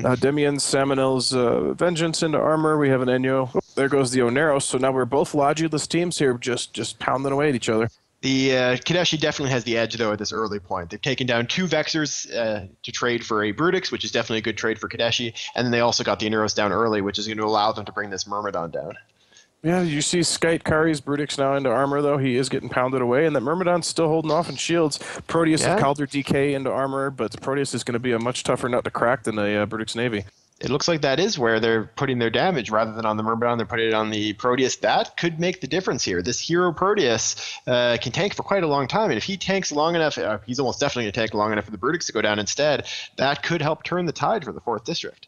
Demian Samuel's Vengeance into armor. We have an Enyo. Oh, there goes the Oneros. So now we're both Lodulus teams here, just pounding away at each other. The Kadeshi definitely has the edge, though, at this early point. They've taken down 2 Vexers to trade for a Brutix, which is definitely a good trade for Kadeshi. And then they also got the Oneros down early, which is going to allow them to bring this Myrmidon down. Yeah, you see Skite Kari's Brutix now into armor, though. He is getting pounded away, and that Myrmidon's still holding off in shields. Proteus of Calder DK into armor, but the Proteus is going to be a much tougher nut to crack than a Brutix Navy. It looks like that is where they're putting their damage. Rather than on the Myrmidon, they're putting it on the Proteus. That could make the difference here. This hero Proteus can tank for quite a long time, and if he tanks long enough, he's almost definitely going to tank long enough for the Brutix to go down instead. That could help turn the tide for the 4th District.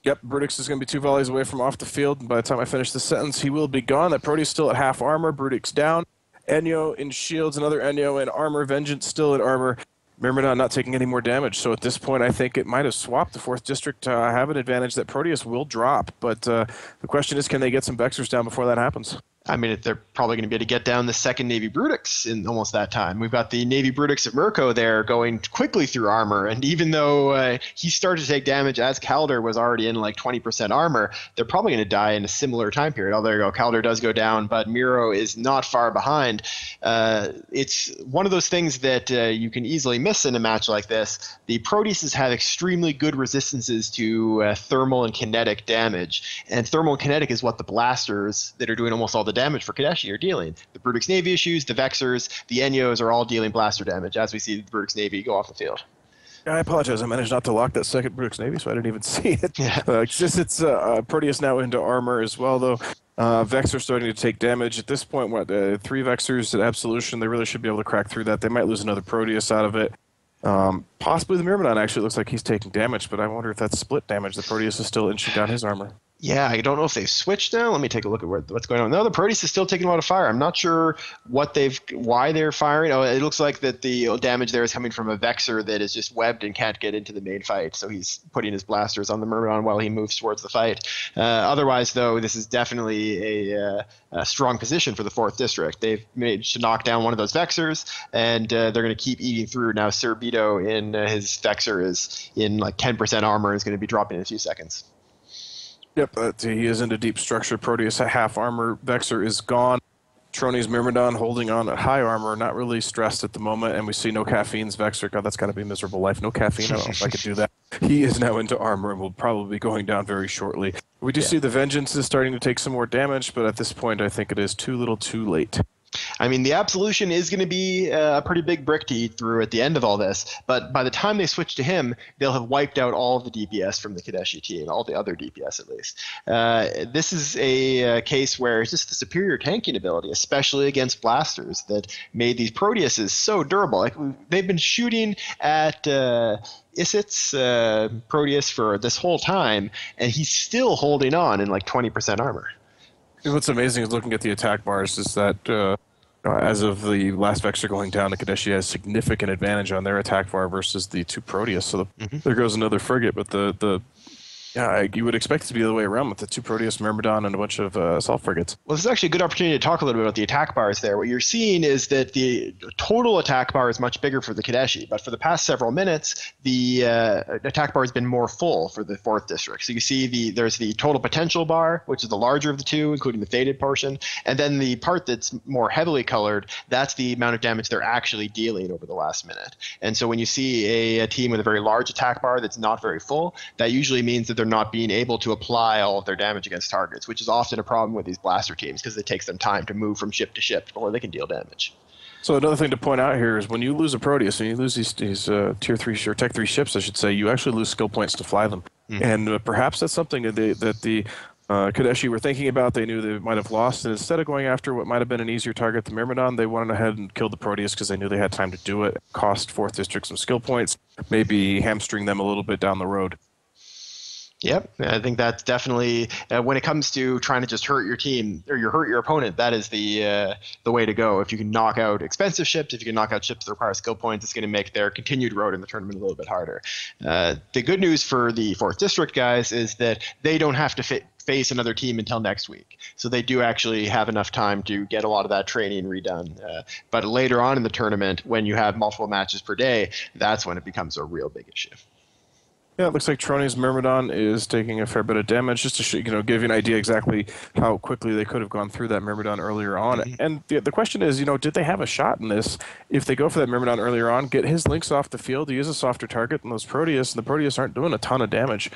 Yep, Brutix is going to be 2 volleys away from off the field, and by the time I finish the sentence, he will be gone. That Proteus still at half armor, Brutix down. Enyo in shields, another Enyo in armor, Vengeance still in armor. Myrmidon not taking any more damage, so at this point I think it might have swapped. The 4th District have an advantage that Proteus will drop, but the question is, can they get some Vexers down before that happens? I mean, they're probably going to be able to get down the 2nd Navy Brutix in almost that time. We've got the Navy Brutix at Mirko there going quickly through armor, and even though he started to take damage as Calder was already in like 20% armor, they're probably going to die in a similar time period. Oh, there you go. Calder does go down, but Miro is not far behind. It's one of those things that you can easily miss in a match like this. The Proteuses have extremely good resistances to thermal and kinetic damage, and thermal and kinetic is what the blasters that are doing almost all the damage for Kadeshi are dealing. The Brutix Navy issues, the Vexers, the Enyos are all dealing blaster damage as we see the Brutix Navy go off the field. I apologize. I managed not to lock that 2nd Brutix Navy, so I didn't even see it. Yeah. It's Proteus now into armor as well, though. Vex are starting to take damage. At this point, 3 Vexers at Absolution, they really should be able to crack through that. They might lose another Proteus out of it. Possibly the Myrmidon actually looks like he's taking damage, but I wonder if that's split damage. The Proteus is still inching down his armor. Yeah, I don't know if they've switched now. Let me take a look at what's going on. No, the Proteus is still taking a lot of fire. I'm not sure why they're firing. Oh, it looks like that the damage there is coming from a Vexer that is just webbed and can't get into the main fight. So he's putting his blasters on the Myrmidon while he moves towards the fight. Otherwise, though, this is definitely a strong position for the 4th District. They've managed to knock down one of those Vexers, and they're going to keep eating through. Now, Sir Beto in his Vexer is in like 10% armor and is going to be dropping in a few seconds. Yep, he is into deep structure. Proteus at half armor. Vexer is gone. Troni's Myrmidon holding on at high armor, not really stressed at the moment, and we see no caffeine's Vexer. God, that's got to be a miserable life. No caffeine, I don't know if I could do that. He is now into armor and will probably be going down very shortly. We do see the Vengeance is starting to take some more damage, but at this point I think it is too little too late. I mean, the Absolution is going to be a pretty big brick to eat through at the end of all this, but by the time they switch to him, they'll have wiped out all of the DPS from the Kadeshi team, all the other DPS at least. This is a case where it's just the superior tanking ability, especially against blasters, that made these Proteuses so durable. Like, they've been shooting at Isit's Proteus for this whole time, and he's still holding on in like 20% armor. What's amazing is looking at the attack bars is that as of the last Vexer going down, the Kadeshi has significant advantage on their attack bar versus the 2 Proteus. So there goes another frigate, but you would expect it to be the other way around with the 2 Proteus, Myrmidon, and a bunch of assault frigates. Well, this is actually a good opportunity to talk a little bit about the attack bars there. What you're seeing is that the total attack bar is much bigger for the Kadeshi, but for the past several minutes, the attack bar has been more full for the 4th District. So you see there's the total potential bar, which is the larger of the two, including the faded portion, and then the part that's more heavily colored, that's the amount of damage they're actually dealing over the last minute. And so when you see a team with a very large attack bar that's not very full, that usually means that they're not being able to apply all of their damage against targets, which is often a problem with these blaster teams because it takes them time to move from ship to ship before they can deal damage. So another thing to point out here is when you lose a Proteus and you lose these tier 3 or tech 3 ships, I should say, you actually lose skill points to fly them. And perhaps that's something that the Kadeshi were thinking about. They knew they might have lost, and instead of going after what might have been an easier target, the Myrmidon, they went ahead and killed the Proteus because they knew they had time to do it. Cost 4th District some skill points, maybe hamstring them a little bit down the road. Yep, I think that's definitely when it comes to trying to just hurt your team or hurt your opponent. That is the way to go. If you can knock out expensive ships, if you can knock out ships that require skill points, it's going to make their continued road in the tournament a little bit harder. The good news for the 4th District guys is that they don't have to face another team until next week, so they do actually have enough time to get a lot of that training redone. But later on in the tournament, when you have multiple matches per day, that's when it becomes a real big issue. Yeah, it looks like Trony's Myrmidon is taking a fair bit of damage, just to give you an idea exactly how quickly they could have gone through that Myrmidon earlier on. Mhm. And the question is, did they have a shot in this? If they go for that Myrmidon earlier on, get his links off the field, he is a softer target than those Proteus, and the Proteus aren't doing a ton of damage.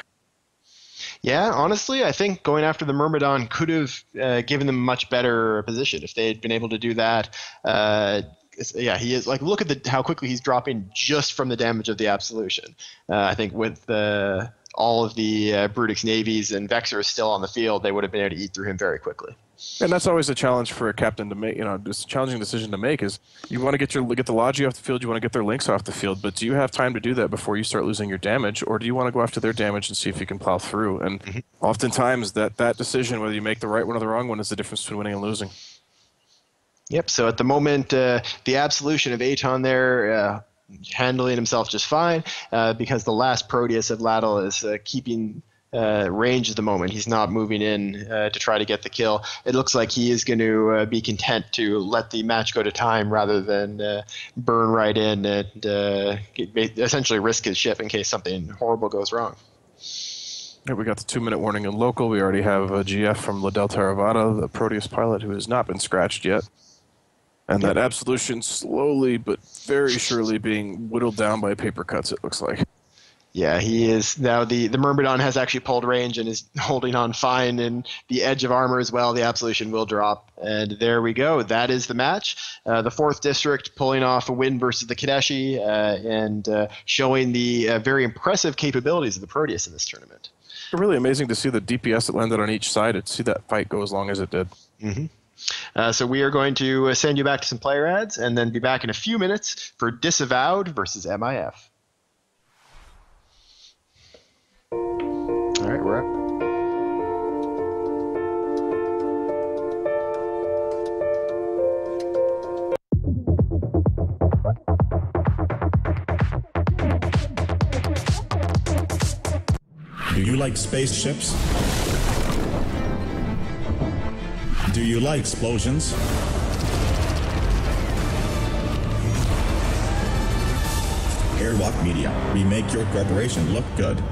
Yeah, honestly, I think going after the Myrmidon could have given them a much better position if they had been able to do that. Yeah, he is like look at how quickly he's dropping just from the damage of the Absolution. I think with all of the Brutix navies and Vexors still on the field, they would have been able to eat through him very quickly. And that's always a challenge for a captain to make. It's a challenging decision to make. Is you want to get the Logi off the field, you want to get their links off the field, but do you have time to do that before you start losing your damage, or do you want to go after their damage and see if you can plow through? And oftentimes, that decision, whether you make the right one or the wrong one, is the difference between winning and losing. Yep. So at the moment, the Absolution of Aton there handling himself just fine because the last Proteus of Ladle is keeping range at the moment. He's not moving in to try to get the kill. It looks like he is going to be content to let the match go to time rather than burn right in and essentially risk his ship in case something horrible goes wrong. Yeah, we got the 2-minute warning in local. We already have a GF from Liddell Theravada, the Proteus pilot, who has not been scratched yet. And that Absolution slowly but very surely being whittled down by paper cuts, it looks like. Yeah, he is. Now the Myrmidon has actually pulled range and is holding on fine in the edge of armor as well. The Absolution will drop. And there we go. That is the match. The 4th District pulling off a win versus the Kadeshi and showing the very impressive capabilities of the Proteus in this tournament. Really amazing to see the DPS that landed on each side and see that fight go as long as it did. Mm-hmm. So we are going to send you back to some player ads and then be back in a few minutes for Disavowed versus MIF. All right, we're up. Do you like spaceships? Do you like explosions? Airwalk Media. We make your corporation look good.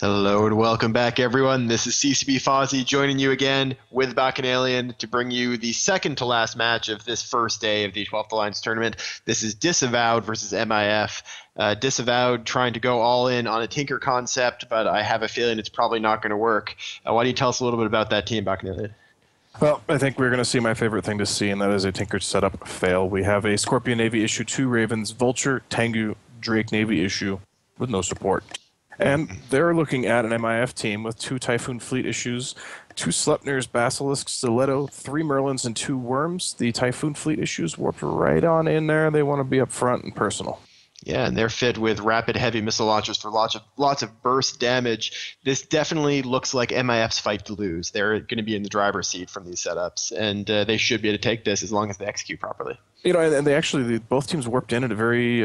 Hello and welcome back, everyone. This is CCB Fozzie joining you again with Bacchanalian to bring you the second to last match of this first day of the 12th Alliance tournament. This is Disavowed versus MIF. Disavowed trying to go all in on a Tinker concept, but I have a feeling it's probably not going to work. Why don't you tell us a little bit about that team, Bacchanalian? Well, I think we're going to see my favorite thing to see, and that is a Tinker setup fail. We have a Scorpion Navy issue, 2 Ravens, Vulture, Tengu, Drake Navy issue with no support. And they're looking at an MIF team with 2 Typhoon Fleet issues, 2 Sleipnirs, Basilisk, Stiletto, 3 Merlins, and 2 Worms. The Typhoon Fleet issues warped right on in there. They want to be up front and personal. Yeah, and they're fit with rapid heavy missile launchers for lots of burst damage. This definitely looks like MIF's fight to lose. They're going to be in the driver's seat from these setups, and they should be able to take this as long as they execute properly. You know, and both teams warped in at a very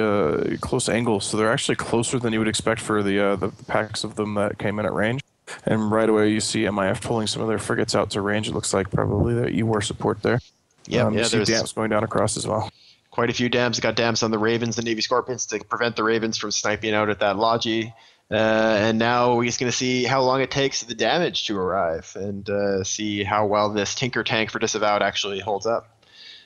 close angle, so they're actually closer than you would expect for the packs of them that came in at range. And right away you see MIF pulling some of their frigates out to range. It looks like probably their EWAR support there. You see damps going down across as well. Quite a few dams. Got dams on the Ravens, the Navy Scorpions, to prevent the Ravens from sniping out at that Logi. And now we're just going to see how long it takes the damage to arrive and see how well this Tinker tank for Disavowed actually holds up.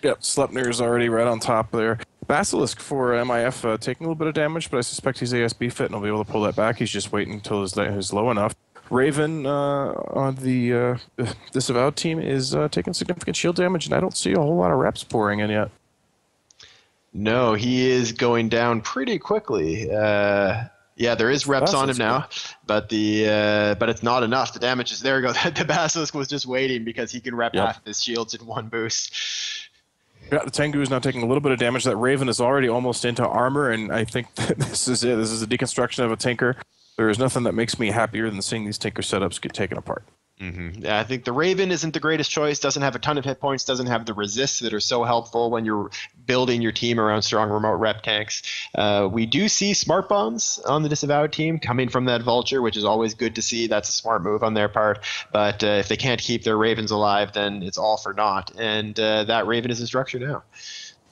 Yep, Sleipnir's already right on top there. Basilisk for MIF taking a little bit of damage, but I suspect he's ASB fit and he'll be able to pull that back. He's just waiting until he's low enough. Raven on the Disavowed team is taking significant shield damage, and I don't see a whole lot of reps pouring in yet. No, he is going down pretty quickly. Yeah, there is reps on him now, but it's not enough. The damage is there. The Basilisk was just waiting because he can rep half of his shields in one boost. Yeah, the Tengu is now taking a little bit of damage. That Raven is already almost into armor, and I think that this is it. This is a deconstruction of a Tinker. There is nothing that makes me happier than seeing these Tinker setups get taken apart. Yeah, I think the Raven isn't the greatest choice, doesn't have a ton of hit points, doesn't have the resists that are so helpful when you're building your team around strong remote rep tanks. We do see smart bombs on the Disavowed team coming from that Vulture, which is always good to see. That's a smart move on their part. But if they can't keep their Ravens alive, then it's all for naught. And that Raven is in structure now.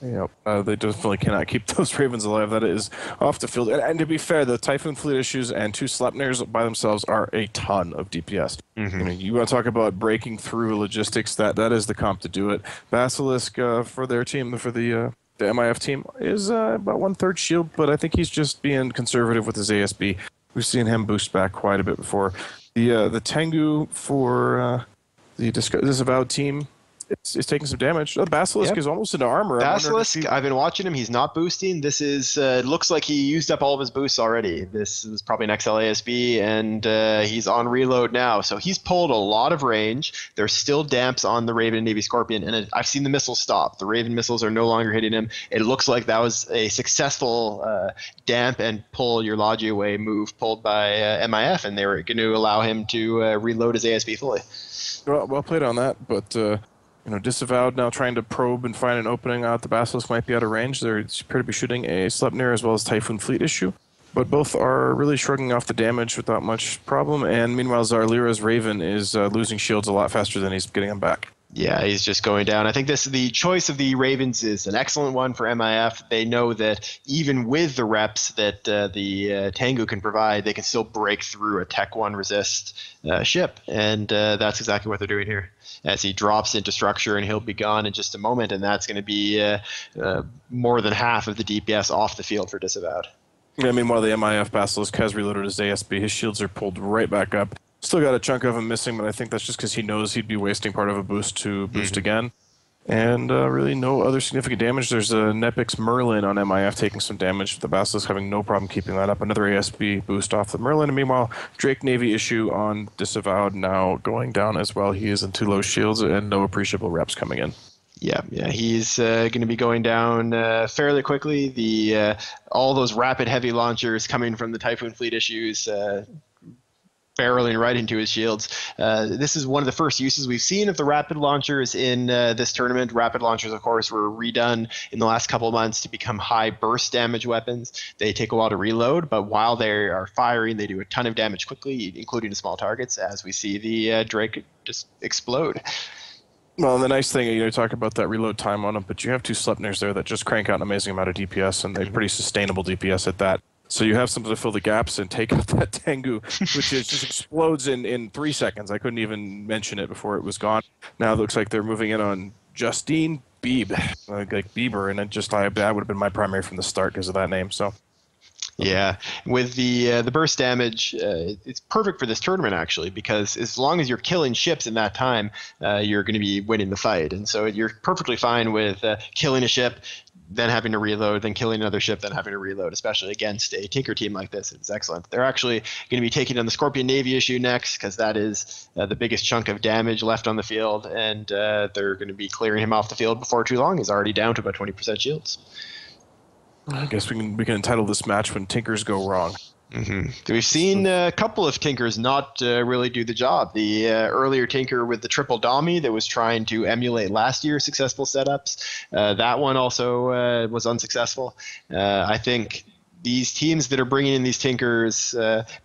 Yep, they definitely cannot keep those Ravens alive. That is off the field. And to be fair, the Typhoon Fleet issues and 2 Sleipnirs by themselves are a ton of DPS. I mean, you want to talk about breaking through logistics, that is the comp to do it. Basilisk for their team, for the MIF team, is about 1/3 shield, but I think he's just being conservative with his ASB. We've seen him boost back quite a bit before. The Tengu for the Disavowed team, it's taking some damage. The Basilisk is almost into armor. Basilisk, I've been watching him. He's not boosting. This is looks like he used up all of his boosts already. This is probably an XL ASB, and he's on reload now. So he's pulled a lot of range. There's still damps on the Raven and Navy Scorpion, and I've seen the missiles stop. The Raven missiles are no longer hitting him. It looks like that was a successful damp and pull your Logi away move pulled by MIF, and they were going to allow him to reload his ASB fully. Well played on that, but... Disavowed now trying to probe and find an opening out. The Basilisk might be out of range. They appear to be shooting a Sleipnir as well as Typhoon Fleet issue, but both are really shrugging off the damage without much problem. And meanwhile, Zarlira's Raven is losing shields a lot faster than he's getting them back. Yeah, he's just going down. I think the choice of the Ravens is an excellent one for MIF. They know that even with the reps that the Tengu can provide, they can still break through a Tech 1 resist ship, and that's exactly what they're doing here. As he drops into structure, and he'll be gone in just a moment, and that's going to be more than half of the DPS off the field for Disavowed. Yeah, meanwhile, the MIF Basilisk has reloaded his ASB. His shields are pulled right back up. Still got a chunk of him missing, but I think that's just because he knows he'd be wasting part of a boost to boost again. And really no other significant damage. There's a Nepix Merlin on MIF taking some damage. The Basilisk having no problem keeping that up. Another ASB boost off the Merlin. And meanwhile, Drake Navy issue on Disavowed now going down as well. He is in 2 low shields and no appreciable reps coming in. Yeah, he's going to be going down fairly quickly. All those rapid heavy launchers coming from the Typhoon Fleet issues barreling right into his shields. This is one of the first uses we've seen of the rapid launchers in this tournament. Rapid launchers, of course, were redone in the last couple of months to become high burst damage weapons. They take a while to reload, but while they are firing, they do a ton of damage quickly, including to small targets, as we see the Drake just explode. Well, the nice thing, you talk about that reload time on them, but you have 2 Sleipnirs there that just crank out an amazing amount of DPS, and they're pretty sustainable DPS at that. So you have something to fill the gaps and take out that Tengu, which just explodes in 3 seconds. I couldn't even mention it before it was gone. Now it looks like they're moving in on Justine Bieb, like Bieber, and that would have been my primary from the start because of that name. So. Yeah, with the burst damage, it's perfect for this tournament actually, because as long as you're killing ships in that time, you're going to be winning the fight, and so you're perfectly fine with killing a ship, then having to reload, then killing another ship, then having to reload, especially against a Tinker team like this. It's excellent. They're actually going to be taking on the Scorpion Navy issue next, because that is the biggest chunk of damage left on the field, and they're going to be clearing him off the field before too long. He's already down to about 20% shields. I guess we can entitle this match "When Tinkers Go Wrong." Mm-hmm. We've seen a couple of Tinkers not really do the job. The earlier Tinker with the triple Dommy that was trying to emulate last year's successful setups, that one also was unsuccessful. I think these teams that are bringing in these Tinkers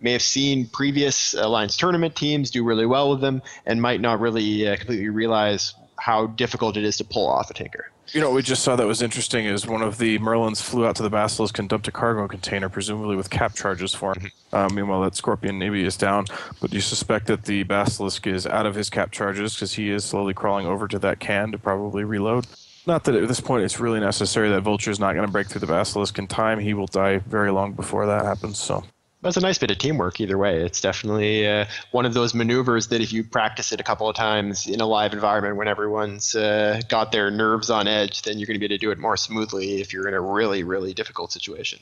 may have seen previous Alliance tournament teams do really well with them and might not really completely realize how difficult it is to pull off a Tinker. You know, what we just saw that was interesting is one of the Merlins flew out to the Basilisk and dumped a cargo container, presumably with cap charges for him. Meanwhile, that Scorpion Navy is down, but you suspect that the Basilisk is out of his cap charges because he is slowly crawling over to that can to probably reload. Not that at this point it's really necessary. That Vulture is not going to break through the Basilisk in time. He will die very long before that happens, so... That's a nice bit of teamwork either way. It's definitely one of those maneuvers that if you practice it a couple of times in a live environment when everyone's got their nerves on edge, then you're going to be able to do it more smoothly if you're in a really, really difficult situation.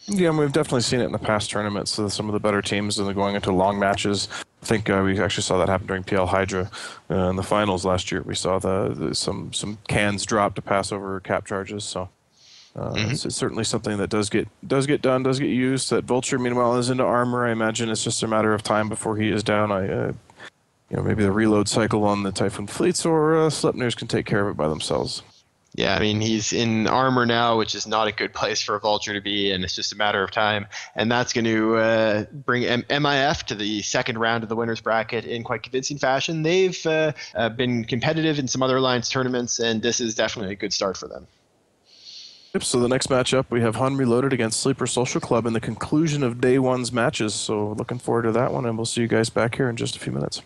Yeah, and we've definitely seen it in the past tournaments. So some of the better teams and going into long matches. I think we actually saw that happen during PL Hydra in the finals last year. We saw some cans drop to pass over cap charges. So. It's certainly something that does get done, does get used. That Vulture, meanwhile, is into armor. I imagine it's just a matter of time before he is down. Maybe the reload cycle on the Typhoon fleets or Sleipnirs can take care of it by themselves. Yeah, I mean, he's in armor now, which is not a good place for a Vulture to be, and it's just a matter of time. And that's going to bring MIF to the second round of the winners bracket in quite convincing fashion. They've been competitive in some other Alliance tournaments, and this is definitely a good start for them. Yep, so the next matchup, we have Hun Reloaded against Sleeper Social Club in the conclusion of Day 1's matches. So looking forward to that one, and we'll see you guys back here in just a few minutes.